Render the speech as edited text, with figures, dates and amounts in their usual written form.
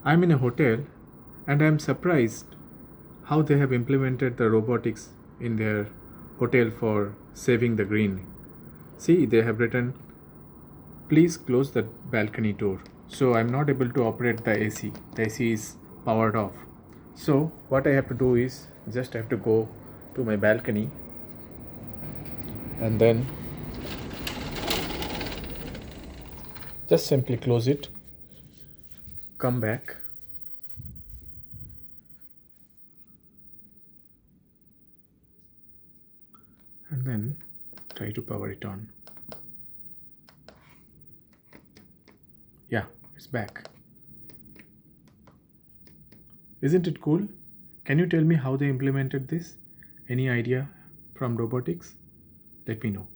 I'm in a hotel and I'm surprised how they have implemented the robotics in their hotel for saving the green. See, they have written, please close the balcony door. So I'm not able to operate the AC. The AC is powered off. So what I have to do is just I have to go to my balcony and then just simply close it, come back, and then try to power it on. Yeah, it's back. Isn't it cool? Can you tell me how they implemented this? Any idea from robotics? Let me know.